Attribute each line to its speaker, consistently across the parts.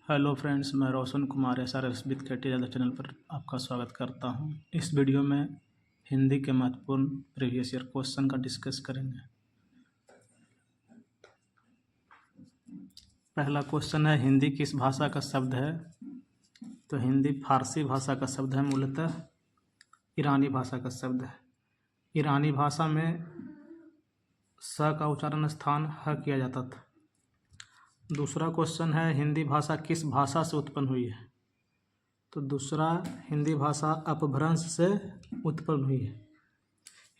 Speaker 1: Hello friends, मैं Roshan Kumar SRS with KT channel पर आपका स्वागत करता हूं। इस वीडियो में हिंदी के महत्वपूर्ण प्रीवियस ईयर क्वेश्चन का डिस्कस करेंगे। पहला क्वेश्चन है, हिंदी किस भाषा का शब्द है? तो हिंदी फारसी भाषा का शब्द है, मूलतः ईरानी भाषा का शब्द है। ईरानी भाषा में स का उच्चारण स्थान ह किया जाता था। दूसरा क्वेश्चन है, हिंदी भाषा किस भाषा से उत्पन्न हुई है? तो दूसरा, हिंदी भाषा अपभ्रंश से उत्पन्न हुई है।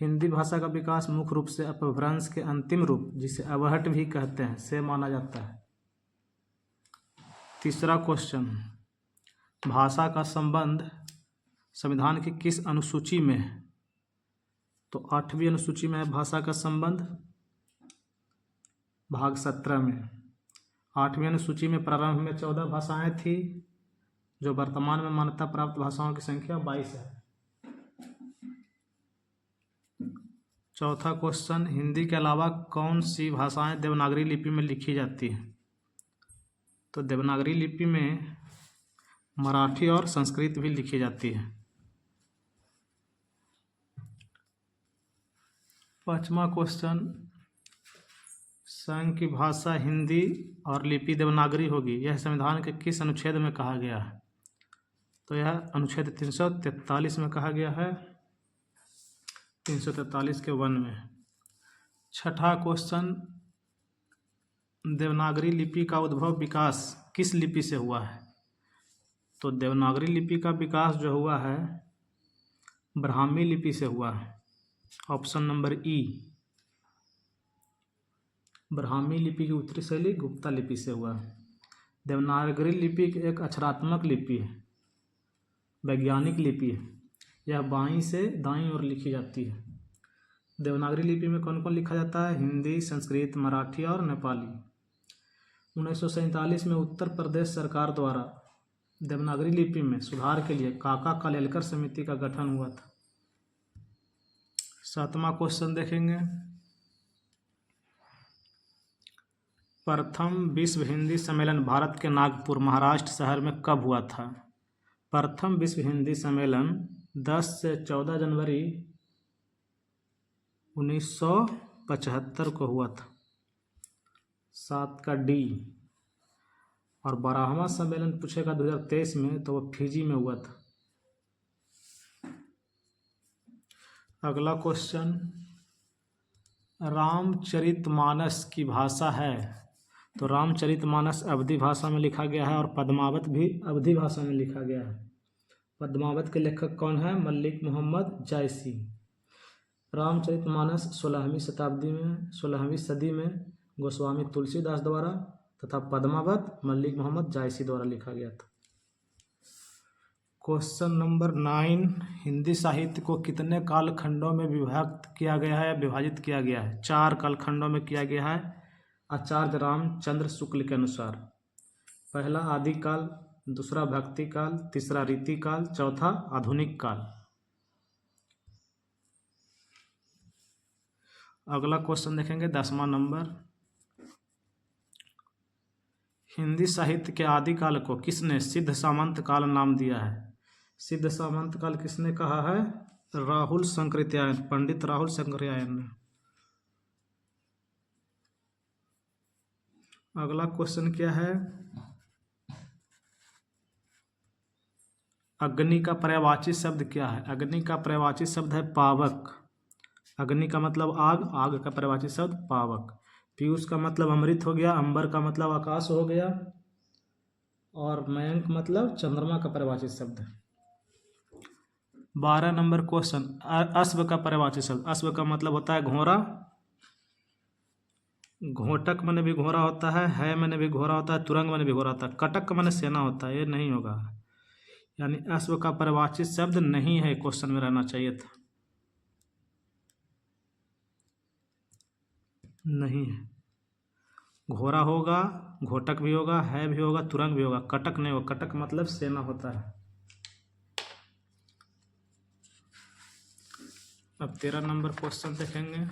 Speaker 1: हिंदी भाषा का विकास मुख्य रूप से अपभ्रंश के अंतिम रूप, जिसे अवहट भी कहते हैं, से माना जाता है। तीसरा क्वेश्चन, भाषा का संबंध संविधान की किस अनुसूची में है? तो 8वीं अनुसूची में है भाषा का संबंध, भाग 17 में। 8वीं अनुसूची में प्रारंभ में 14 भाषाएं थी, जो वर्तमान में मान्यता प्राप्त भाषाओं की संख्या 22 है। चौथा क्वेश्चन, हिंदी के अलावा कौन सी भाषाएं देवनागरी लिपि में लिखी जाती हैं? तो देवनागरी लिपि में मराठी और संस्कृत भी लिखी जाती है। पांचवा क्वेश्चन, संघ की भाषा हिंदी और लिपि देवनागरी होगी, यह संविधान के किस अनुच्छेद में कहा गया है? तो यह अनुच्छेद 343 में कहा गया है, 343 के 1 में। छठा क्वेश्चन, देवनागरी लिपि का उद्भव विकास किस लिपि से हुआ है? तो देवनागरी लिपि का विकास जो हुआ है, ब्राह्मी लिपि से हुआ है। ऑप्शन नंबर ई, ब्राह्मी लिपि की उत्तरी शैली गुप्ता लिपि से हुआ है। देवनागरी लिपि एक अक्षरात्मक लिपि है, वैज्ञानिक लिपि है। यह बाईं से दाईं ओर लिखी जाती है। देवनागरी लिपि में कौन कौन लिखा जाता है? हिंदी, संस्कृत, मराठी और नेपाली। 1947 में उत्तर प्रदेश सरकार द्वारा देवनागरी लिपि में सुधार के लिए काका कालेलकर समिति का गठन हुआ था। 7वां क्वेश्चन देखेंगे, प्रथम विश्व हिंदी सम्मेलन भारत के नागपुर, महाराष्ट्र शहर में कब हुआ था? प्रथम विश्व हिंदी सम्मेलन 10 से 14 जनवरी 1975 को हुआ था। 7 का डी। और 12वां सम्मेलन पूछेगा 2023 में, तो वो फिजी में हुआ था। अगला क्वेश्चन, रामचरितमानस की भाषा है? तो रामचरितमानस अवधी भाषा में लिखा गया है और पद्मावत भी अवधी भाषा में लिखा गया है। पद्मावत के लेखक कौन है? मलिक मोहम्मद जायसी। रामचरितमानस 16वीं सदी में गोस्वामी तुलसीदास द्वारा तथा पद्मावत मलिक मोहम्मद जायसी द्वारा लिखा गया था। क्वेश्चन नंबर 9, हिंदी साहित्य को कितने कालखंडों में विभाजित किया गया है? 4 कालखंडों में किया गया है, आचार्य रामचंद्र शुक्ल के अनुसार। पहला आदिकाल, दूसरा भक्ति काल, तीसरा रीति काल, चौथा आधुनिक काल। अगला क्वेश्चन देखेंगे 10वां नंबर, हिंदी साहित्य के आदिकाल को किसने सिद्ध सामंत काल नाम दिया है? सिद्ध सामंत काल किसने कहा है? राहुल शंकरित्यायन, पंडित राहुल शंकरित्यायन ने। अगला क्वेश्चन क्या है, अग्नि का पर्यायवाची शब्द क्या है? अग्नि का पर्यायवाची शब्द है पावक। अग्नि का मतलब आग, आग का पर्यायवाची शब्द पावक। पीयूष का मतलब अमृत हो गया, अंबर का मतलब आकाश हो गया, और मयंक मतलब चंद्रमा का पर्यायवाची शब्द है। 12 नंबर क्वेश्चन, अश्व का पर्यायवाची शब्द। अश्व का मतलब होता है घोड़ा, घोटक मैंने भी घोड़ा होता है मैंने भी घोड़ा होता है, तुरंग मैंने भी घोड़ा होता है, कटक मैंने सेना होता है। ये नहीं होगा, यानी अश्व का पर्यायवाची शब्द नहीं है, क्वेश्चन में रहना चाहिए था, नहीं है। घोड़ा होगा, घोटक भी होगा, है भी होगा, तुरंग भी होगा, कटक नहीं होगा। कटक मतलब सेना होता है। अब 13 नंबर क्वेश्चन देखेंगे,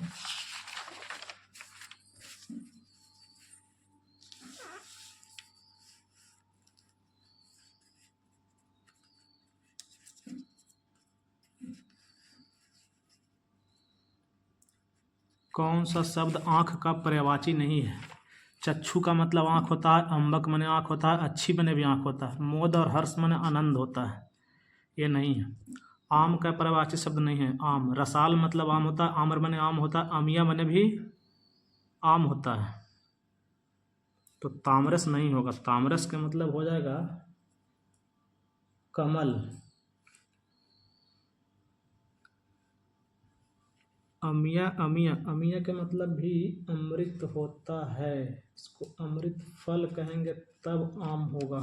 Speaker 1: कौन सा शब्द आँख का पर्यायवाची नहीं है? चक्षु का मतलब आँख होता है, अम्बक मने आँख होता है, अच्छी मने भी आँख होता है, मोद और हर्ष मने आनंद होता है, ये नहीं है। आम का पर्यायवाची शब्द नहीं है आम। रसाल मतलब आम होता है, आम्र मने आम होता है, अमिया मने भी आम होता है। तो तामरस नहीं होगा, तामरस का मतलब हो जाएगा कमल। अमिया अमिया अमिया का मतलब भी अमृत होता है, इसको अमृत फल कहेंगे तब आम होगा,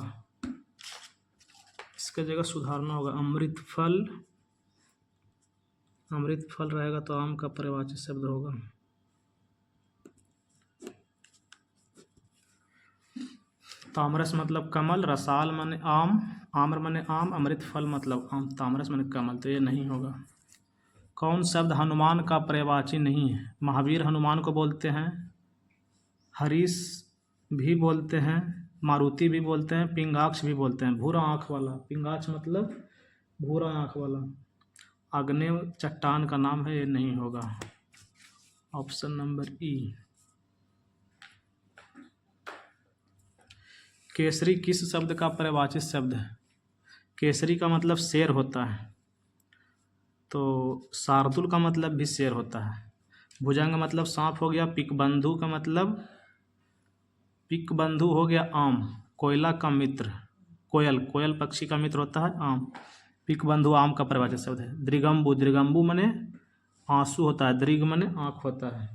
Speaker 1: इसके जगह सुधारना होगा अमृत फल। अमृत फल रहेगा तो आम का पर्यायवाची शब्द होगा। तामरस मतलब कमल, रसाल माने आम, आम्र माने आम, अमृत फल मतलब आम, तामरस माने कमल, तो ये नहीं होगा। कौन शब्द हनुमान का पर्यायवाची नहीं है? महावीर हनुमान को बोलते हैं, हरीश भी बोलते हैं, मारुति भी बोलते हैं, पिंगाक्ष भी बोलते हैं। भूरा आँख वाला, पिंगाक्ष मतलब भूरा आँख वाला। आग्नेय चट्टान का नाम है, ये नहीं होगा। ऑप्शन नंबर ई। केसरी किस शब्द का पर्यायवाची शब्द है? केसरी का मतलब शेर होता है, तो शार्दुल का मतलब भी शेर होता है। भुजंग मतलब सांप हो गया। पिकबंधु का मतलब, पिकबंधु हो गया आम। कोयला का मित्र, कोयल, कोयल पक्षी का मित्र होता है आम। पिकबंधु आम का पर्यायवाची शब्द है। दृगम्बु, दृगम्बु मने आंसू होता है, दृग मने आँख होता है।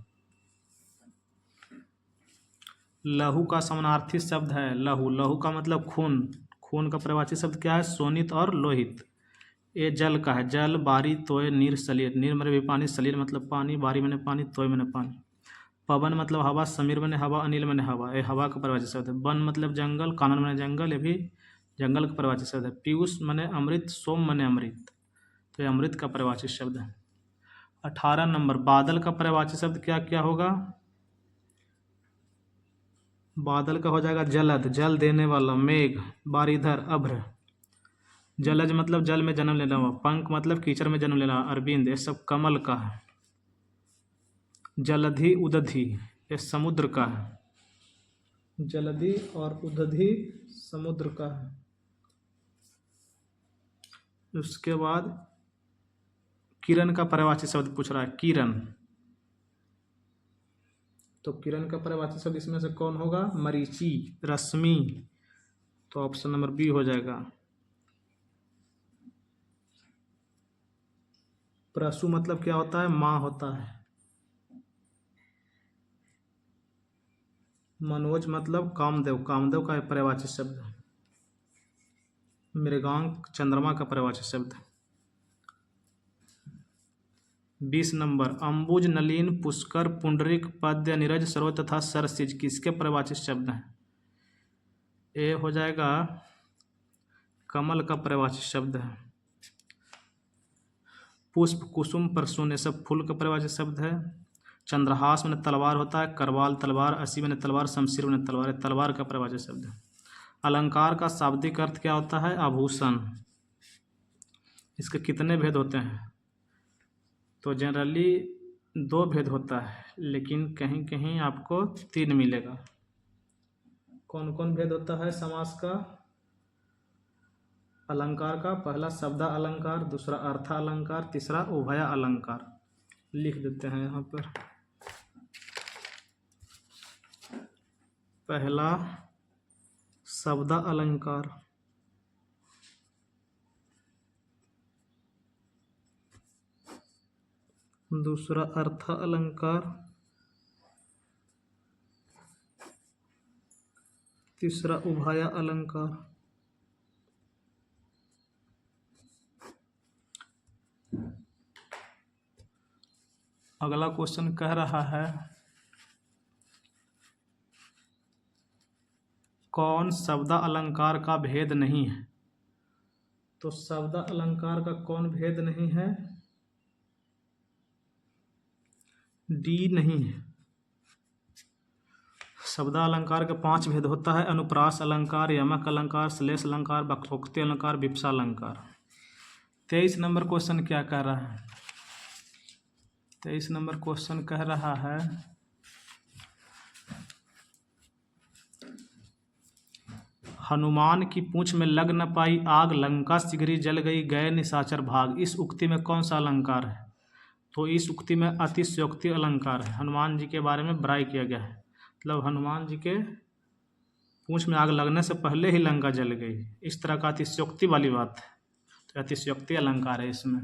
Speaker 1: लहू का समानार्थी शब्द है लहू, लहू का मतलब खून, खून का पर्यायवाची शब्द क्या है? शोणित और लोहित। ये जल का है, जल, बारी, तोय, नीर, सलीर। नीर मने भी पानी, सलीर मतलब पानी, बारी मने पानी, तोय मने पानी। पवन मतलब हवा, समीर मने हवा, अनिल मने हवा, ये हवा का पर्यायवाची शब्द है। वन मतलब जंगल, कानन मने जंगल, ये भी जंगल का पर्यायवाची शब्द है। पीयूष मने अमृत, सोम मने अमृत, तो ये अमृत का पर्यायवाची शब्द है। 18 नंबर, बादल का पर्यायवाची शब्द क्या क्या होगा? बादल का हो जाएगा जलद, जल देने वाला। मेघ, बारिधर, अभ्र। जलज मतलब जल में जन्म लेना हुआ। पंख मतलब कीचड़ में जन्म लेना। अरविंद, ये सब कमल का है। जलधि, उदधि, ये समुद्र का है। जलधि और उदधि समुद्र का है। उसके बाद किरण का पर्यायवाची शब्द पूछ रहा है, किरण। तो किरण का पर्यायवाची शब्द इसमें से कौन होगा? मरीचि, रश्मि, तो ऑप्शन नंबर बी हो जाएगा। प्रसु मतलब क्या होता है? माँ होता है। मनोज मतलब कामदेव, कामदेव का पर्यायवाची शब्द है। मृगांक चंद्रमा का पर्यायवाची शब्द है। 20 नंबर, अंबुज, नलिन, पुष्कर, पुंडरिक, पद्य, नीरज, सरोज तथा सरसिज किसके पर्यायवाची शब्द हैं? ये हो जाएगा कमल का पर्यायवाची शब्द है। पुष्प, कुसुम, परसुन, ये सब फूल का पर्यायवाची शब्द है। चंद्रहास में तलवार होता है। करवाल तलवार, असी में तलवार, शमशीर में तलवार, तलवार का पर्यायवाची शब्द है। अलंकार का शाब्दिक अर्थ क्या होता है? आभूषण। इसके कितने भेद होते हैं? तो जनरली 2 भेद होता है, लेकिन कहीं कहीं आपको 3 मिलेगा। कौन कौन भेद होता है समास का? अलंकार का, पहला शब्द अलंकार, दूसरा अर्थ अलंकार, तीसरा उभय अलंकार। लिख देते हैं यहाँ पर। पहला शब्द अलंकार, दूसरा अर्थ अलंकार, तीसरा उभय अलंकार। अगला क्वेश्चन कह रहा है कौन शब्द अलंकार का भेद नहीं है? तो शब्द अलंकार का कौन भेद नहीं है? डी नहीं है। शब्द अलंकार के 5 भेद होता है। अनुप्रास अलंकार, यमक अलंकार, श्लेष अलंकार, वक्रोक्ति अलंकार, विवक्षा अलंकार। 23 नंबर क्वेश्चन क्या कह रहा है? 23 नंबर क्वेश्चन कह रहा है हनुमान की पूंछ में लग न पाई आग, लंका शीघ्र ही जल गई, गए निशाचर भाग। इस उक्ति में कौन सा अलंकार है? तो इस उक्ति में अतिशयोक्ति अलंकार है। हनुमान जी के बारे में बड़ाई किया गया है, मतलब हनुमान जी के पूंछ में आग लगने से पहले ही लंका जल गई, इस तरह का अतिशयोक्ति वाली बात है, तो अतिशयोक्ति अलंकार है इसमें।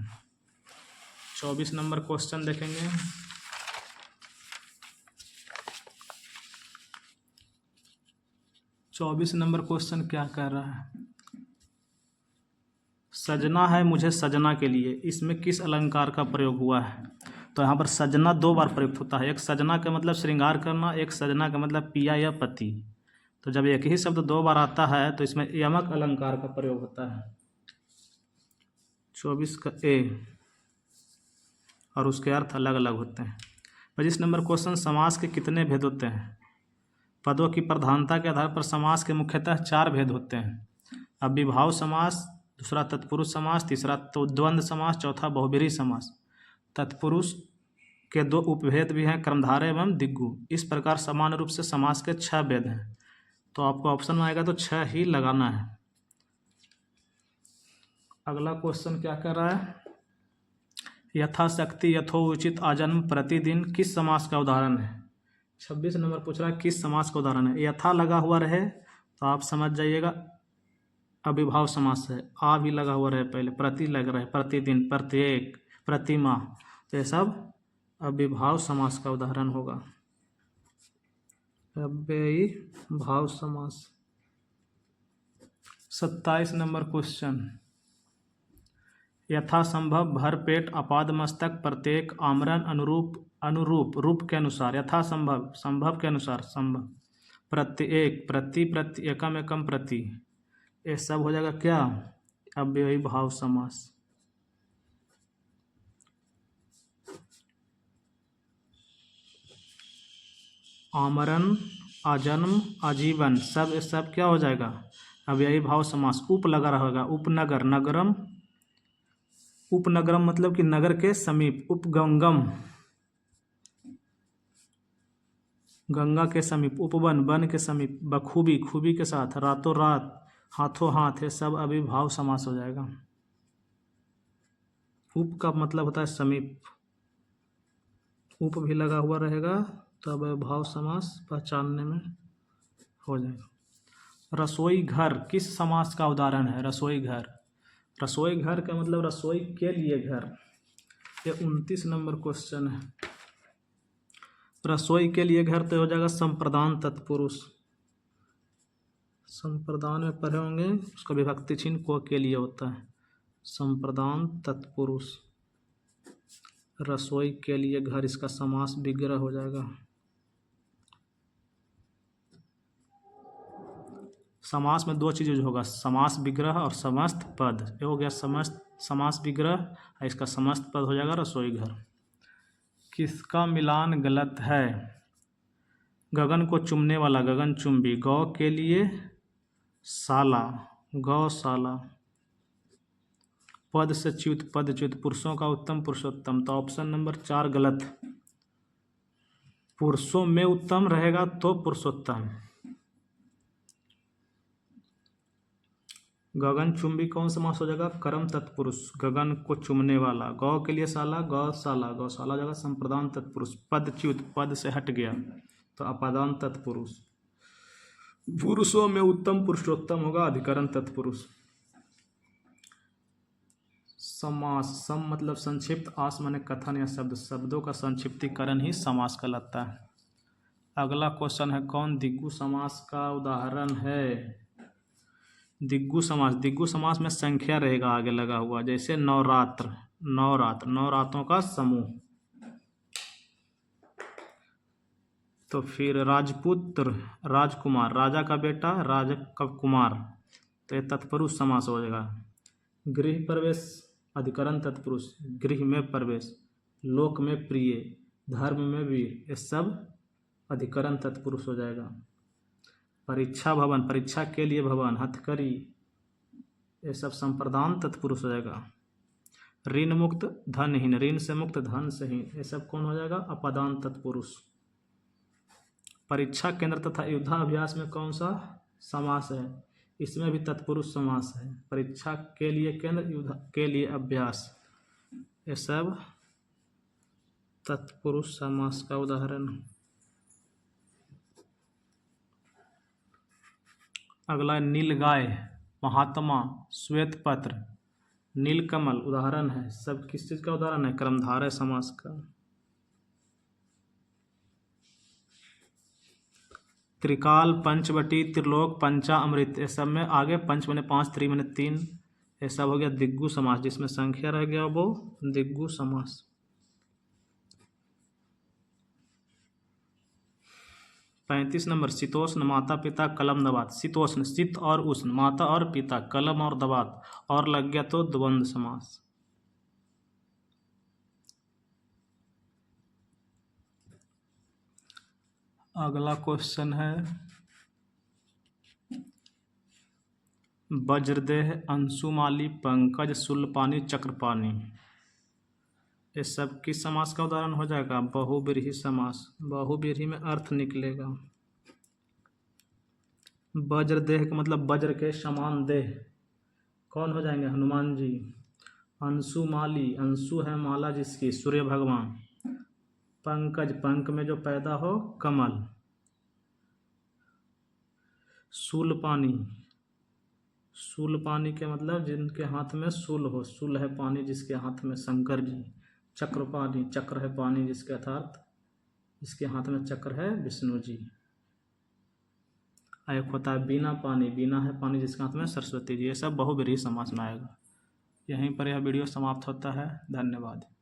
Speaker 1: 24 नंबर क्वेश्चन देखेंगे। चौबीस नंबर क्वेश्चन क्या कह रहा है? सजना है मुझे सजना के लिए, इसमें किस अलंकार का प्रयोग हुआ है? तो यहाँ पर सजना दो बार प्रयुक्त होता है। एक सजना का मतलब श्रृंगार करना, एक सजना का मतलब पिया या पति। तो जब एक ही शब्द दो बार आता है तो इसमें यमक अलंकार का प्रयोग होता है। 24 का ए, और उसके अर्थ अलग अलग होते हैं। 25 नंबर क्वेश्चन, समास के कितने भेद होते हैं? पदों की प्रधानता के आधार पर समास के मुख्यतः 4 भेद होते हैं। अव्ययभाव समास, दूसरा तत्पुरुष समास, तीसरा तो द्वंद्व समास, चौथा बहुब्रीहि समास। तत्पुरुष के 2 उपभेद भी हैं, कर्मधारय एवं दिग्गु। इस प्रकार समान रूप से समास के 6 भेद हैं। तो आपको ऑप्शन में आएगा तो 6 ही लगाना है। अगला क्वेश्चन क्या कर रहा है? यथाशक्ति, यथोचित, आजन्म, प्रतिदिन किस समास का उदाहरण है? 26 नंबर पूछ रहा है किस समास का उदाहरण है। यथा लगा हुआ रहे तो आप समझ जाइएगा अविभाव समास है। आ भी लगा हुआ रहे पहले, प्रति लग रहा है, प्रतिदिन, प्रत्येक, प्रतिमाह, तो ये सब अविभाव समास का उदाहरण होगा। अव्ययीभाव समास। 27 नंबर क्वेश्चन, यथासंभव, भरपेट, अपाद मस्तक, प्रत्येक, आमरण, अनुरूप, अनुरूप, रूप के अनुसार, यथासंभव, संभव के अनुसार, संभव, प्रत्येक, प्रति, प्रति, एकम, एकम, प्रति, ये सब हो जाएगा क्या? अव्ययीभाव समास। आमरण, आजन्म, आजीवन, सब क्या हो जाएगा? अव्ययीभाव समास। उप लगा रहेगा, उपनगर, नगरम, उपनगरम मतलब कि नगर के समीप, उपगंगम, गंगा के समीप, उपवन, वन के समीप, बखूबी, खूबी के साथ, रातों रात, हाथों हाथ, ये सब अव्ययीभाव समास हो जाएगा। उप का मतलब होता है समीप, उप भी लगा हुआ रहेगा तो अव्ययीभाव समास पहचानने में हो जाएगा। रसोई घर किस समास का उदाहरण है? रसोई घर, रसोई घर का मतलब रसोई के लिए घर। ये 29 नंबर क्वेश्चन है। रसोई के लिए घर तो हो जाएगा संप्रदान तत्पुरुष। संप्रदान में पढ़े होंगे, उसका विभक्ति चिन्ह को के लिए होता है। संप्रदान तत्पुरुष, रसोई के लिए घर, इसका समास विग्रह हो जाएगा। समास में 2 चीज़ होगा, समास विग्रह और समस्त पद। ये हो गया समस्त समास विग्रह, और इसका समस्त पद हो जाएगा रसोई घर। किसका मिलान गलत है? गगन को चुमने वाला, गगनचुंबी, गौ के लिए शाला, गौशाला, पद से च्युत, पदच्युत, पुरुषों का उत्तम, पुरुषोत्तम। तो ऑप्शन नंबर 4 गलत। पुरुषों में उत्तम रहेगा तो पुरुषोत्तम। गगनचुंबी कौन समास हो जाएगा? कर्म तत्पुरुष, गगन को चुमने वाला। गौ के लिए शाला, गौशाला, गौशाला हो जाएगा संप्रदान तत्पुरुष। पदच्युत, पद से हट गया तो अपादान तत्पुरुष। पुरुषों में उत्तम, पुरुषोत्तम होगा अधिकरण तत्पुरुष। समास, सम मतलब संक्षिप्त, आस माने कथन या शब्द, शब्दों का संक्षिप्तीकरण ही समास कहलाता है। अगला क्वेश्चन है कौन दिग्गु समास का उदाहरण है? दिग्गु समास, दिग्गु समास में संख्या रहेगा आगे लगा हुआ, जैसे नवरात्र, नवरात्र, नवरात्रों का समूह। तो फिर राजपुत्र, राजकुमार, राजा का बेटा, राजा का कुमार, तो ये तत्पुरुष समास हो जाएगा। गृह प्रवेश, अधिकरण तत्पुरुष, गृह में प्रवेश, लोक में प्रिय, धर्म में वीर, ये सब अधिकरण तत्पुरुष हो जाएगा। परीक्षा भवन, परीक्षा के लिए भवन, हथकड़ी, ये सब संप्रदान तत्पुरुष हो जाएगा। ऋण मुक्त धनहीन, ऋण से मुक्त धन से हीन, ये सब कौन हो जाएगा? अपदान तत्पुरुष। परीक्षा केंद्र तथा युद्धाभ्यास में कौन सा समास है? इसमें भी तत्पुरुष समास है। परीक्षा के लिए केंद्र, युद्ध के लिए अभ्यास, ये सब तत्पुरुष समास का उदाहरण। अगला नीलगाय, महात्मा, श्वेत पत्र, नीलकमल उदाहरण है। सब किस चीज का उदाहरण है? कर्मधारय समास का। त्रिकाल, पंचवटी, त्रिलोक, पंचामृत, ये सब में आगे पंच बने 5, त्रि बने 3, ये सब हो गया दिग्गु समास। जिसमें संख्या रह गया वो दिग्गु समास। 35 नंबर, शीतोष्ण, माता पिता, कलम दवात। शीतोष्ण, शीत और उष्ण, माता और पिता, कलम और दवात, और लग गया तो द्वंद्व समास। अगला क्वेश्चन है वज्रदेह, अंशुमाली, पंकज, शूलपाणी, चक्रपाणी, ये सब किस समास का उदाहरण हो जाएगा? बहुव्रीहि समास। बहुव्रीहि में अर्थ निकलेगा। वज्रदेह का मतलब वज्र के समान देह, कौन हो जाएंगे? हनुमान जी। अंशुमाली, अंशु है माला जिसकी, सूर्य भगवान। पंकज, पंख में जो पैदा हो, कमल। शूलपाणी, शूलपाणी के मतलब जिनके हाथ में शूल हो, शूल है पानी जिसके हाथ में, शंकर जी। चक्रपाणी, चक्र है पानी जिसके अर्थात जिसके हाथ में चक्र है, विष्णु जी। एक होता है बीना पानी, बीना है पानी जिसके हाथ में, सरस्वती जी। ये सब बहुव्रीहि समास में आएगा। यहीं पर यह वीडियो समाप्त होता है। धन्यवाद।